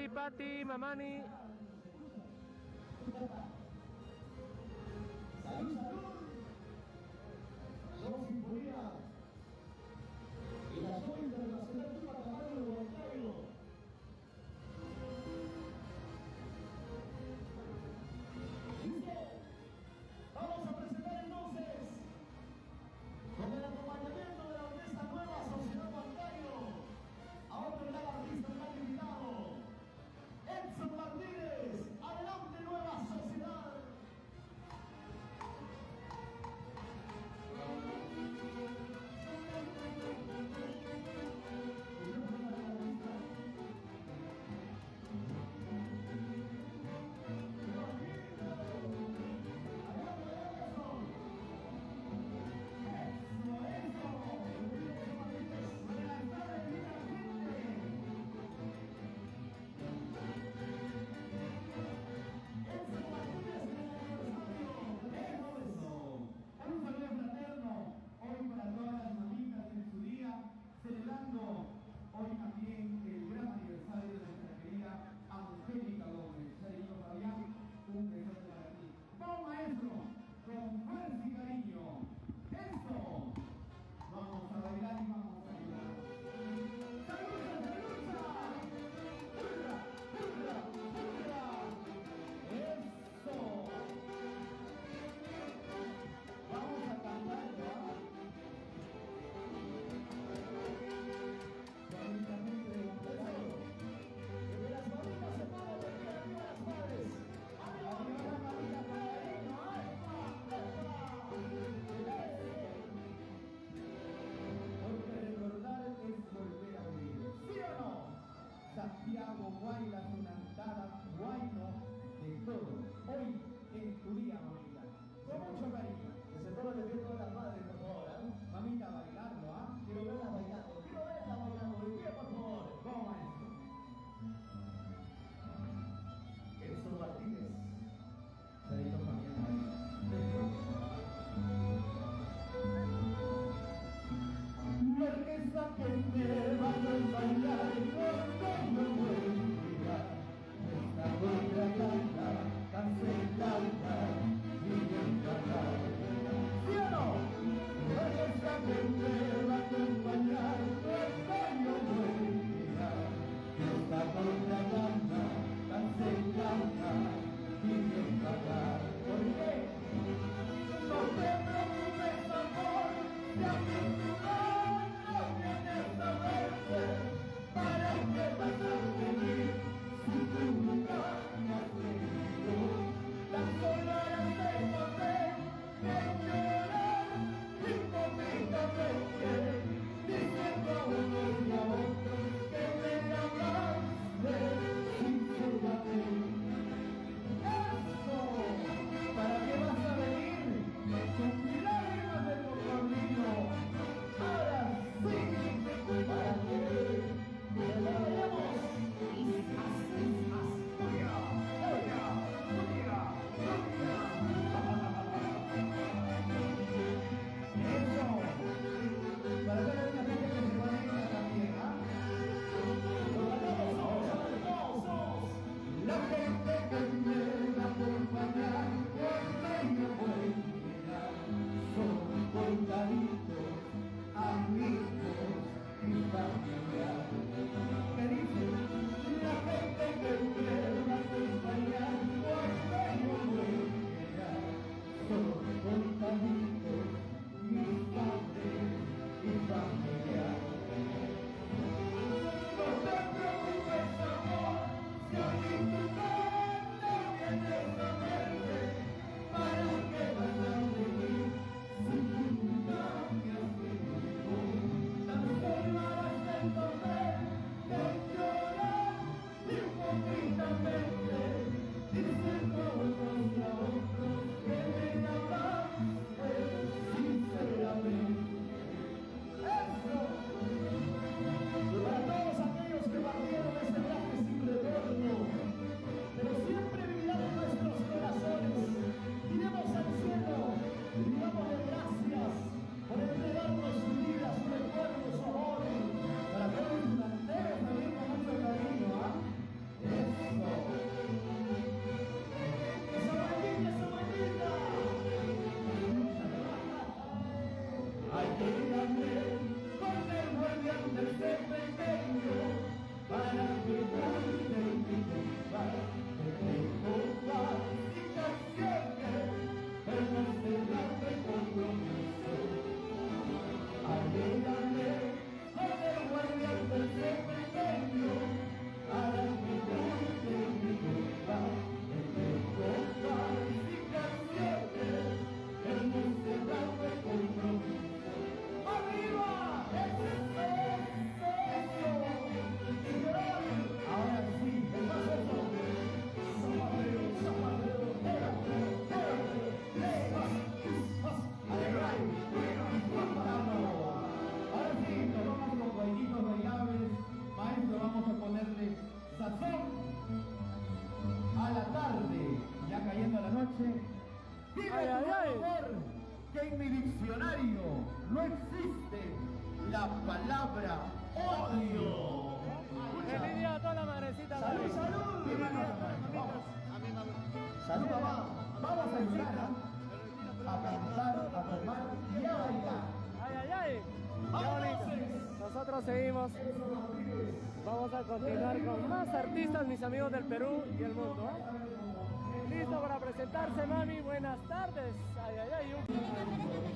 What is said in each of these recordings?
Pati, Mamani. Salud, salud. Somos Sinfonía. Y la Escuela Internacional de Camarero Voluntario. ¿Listo? Vamos a presentar entonces, con el acompañamiento de la Orquesta Nueva Sociedad Bancario, a otro gran artista, un gran invitado, Edson Martínez. Adelante, Nueva Sociedad. Celebrando hoy también el gran aniversario de nuestra querida Angélica Gómez. Se ha dicho Fabián, un besote para ti. ¡Vamos, maestro! Con fuerza y cariño. ¡Eso! Vamos a bailar y vamos a ayudar. ¡Saluda, saluda! ¡Hurra, hurra, hurra! ¡Eso! Vamos a cantar ya. Santiago, Guayla, Sunantara, Guayno, de todo. Hoy en tu día, mamita. Con mucho cariño. Que se tomen de pie todas las madres, por favor, ¿eh? Mamita, bailando, ¿ah? Quiero verla bailando. Quiero verla bailando. De pie, por favor. Vamos, maestro. Edson Martínez. Se ha dicho Fabián. La orquesta que me va a bailar cuando me vuelva esta otra canta, cancelada y bien cantada. ¿Sí o no? La orquesta que me va a acompañar cuando me vuelva esta otra canta, cancelada y bien cantada. ¿Por qué? No te preocupes, amor, si a mí tu ¿para qué vas a venir si tú nunca me has querido? Tan solo eras de papel que llorar hipócritamente, diciendo a unos y a otros que me amaste sinceramente. Eso, ¿para qué vas a venir con lágrimas de cocodrilo? Ahora sí. Para que me la veamos. Eso. Para que haya gente que se conecta también, ¿ah? La gente que me va a acompañar cuando me vuelva son contaditos, amigos y familia. Me dice la gente que me va a acompañar cuando yo muera son contaditos, mis padres y familia. No te preocupes, amor, si a mí tu no vienes a verme, ¿para qué vas a venir si tú nunca me has querido? Tan solo harás el papel pequeño, para que cuide mi vida, te dejo paz y canciones, pero será de compromiso. Agrégame a el guardián del cementerio, para que cuide mi vida, te dejo paz y canciones, pero será de compromiso. ¡Arriba! Ahora sí, el más alto. Zapatero, zapatero, ahora sí, nos vamos con jueguitos bailables. Maestro, vamos a ponerle sazón a la tarde, ya cayendo la noche. Dime Ay, ay, ay. por favor que en mi diccionario no existe la palabra odio. Feliz día a toda la madrecita. ¡Salud, salud! ¡Salud, mamá! Vamos a ayudar, ¿ah? A cantar, a tomar y a bailar. Ay, ay, ay. Qué bonito. Nosotros seguimos. Vamos a continuar con más artistas, mis amigos del Perú y el mundo. Listo para presentarse, mami. Buenas tardes. Ay, ay, ay.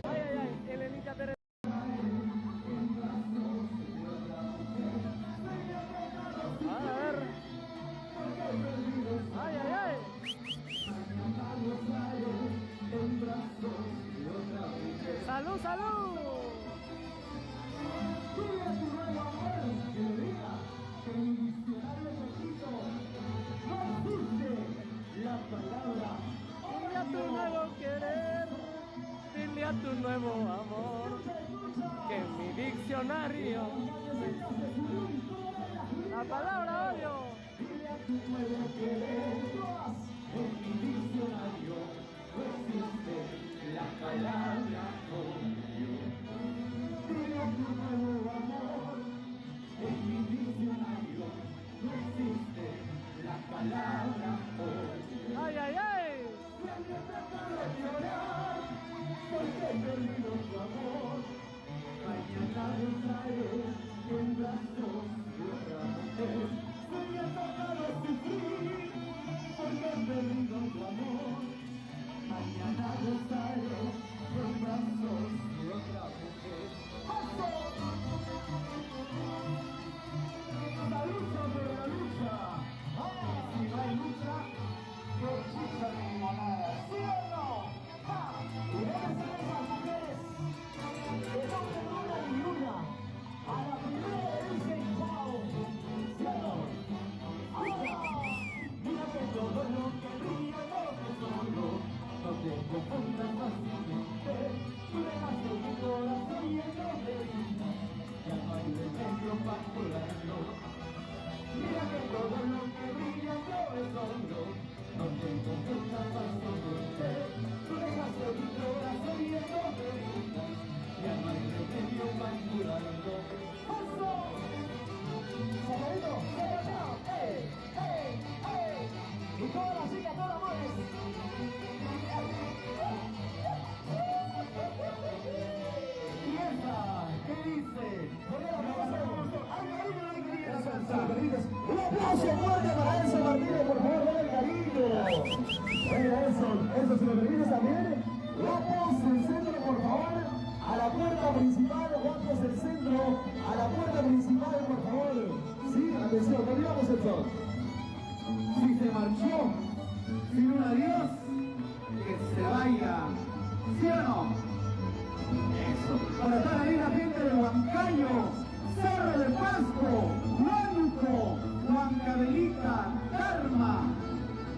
Ay, ay, ay. Elenita Pérez. A ver. Ay, ay, ay. Salud, salud. La palabra Dile a tu nuevo querer, dile a tu nuevo amor, que en mi diccionario la palabra odio. dile a tu nuevo querer, en mi diccionario no existe la palabra odio. Dile a tu nuevo amor, en mi diccionario no existe la palabra odio. Ay, ay, ay. Siempre trato de llorar, porque he perdido tu amor. Mañana rozaré en brazos de otra mujer. Se me ha tocado sufrir, porque he perdido tu amor. Mañana rozaré en brazos de otra mujer. ¡Paso! La lucha por la lucha. Si no hay lucha, no existe limonada. ¿Sí o no? ¡Ja! Y esas son esas mujeres que no perdonan ni una. A la primera le dicen chao. ¿Sí o no? ¡Ahora! Mira que todo lo que brilla no es solo. No te confundas fácilmente. Tú dejaste mi corazón lleno de vida. Ya no hay remedio para curarlo. Mira que todo lo que brilla no es oro. No te confundas fácilmente. Tú dejaste mi corazón lleno de vida. Ya no hay remedio para curarlo. ¡Paso! ¡Saladito! ¡Saladito! ¡Ey! ¡Ey! ¡Ey! Y todas las sillas, todas las manos. ¿Y esa? ¿Qué dice? ¿Por qué la pasamos? ¡Ay, cariño, ay, cariño! Un aplauso fuerte para Enzo Martínez, por favor, dale cariño. Venga, Enzo, si lo permites también. Vamos al centro, por favor, a la puerta principal, vamos al centro, a la puerta principal, por favor. Sí, atención, terminamos el show. Si se marchó sin un adiós, que se vaya. ¿Sí o no? Eso. Para estar ahí la gente de Huancayo, Cerro de Pasco, Huánuco, Huancavelica, Tarma.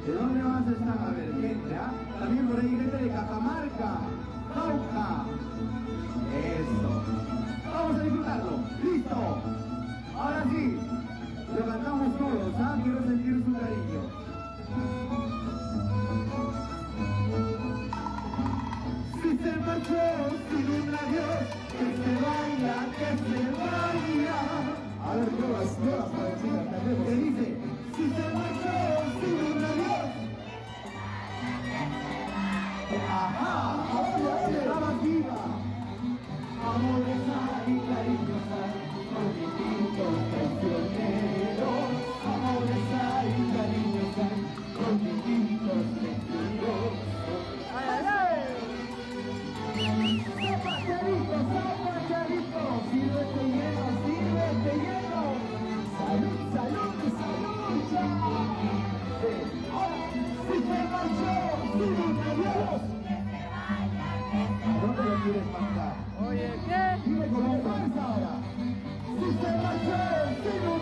¿De dónde más están? A ver, gente, ¿ah? También por ahí gente de Cajamarca, Jauja. Eso. Vamos a disfrutarlo. ¡Listo! Ahora sí, lo cantamos todos, ¿ah? Quiero sentir su cariño. Si se marchó sin un adiós, que se vaya, que se vaya. A ver, todas para chicas, cantemos. ¿Qué dice? Si se marchó sin un adiós. Ajá, ahora estaba viva. Amores y cariños, con distintos hermandad. Oye, ¿qué? Viene con fuerza ahora. Si se marchó, si no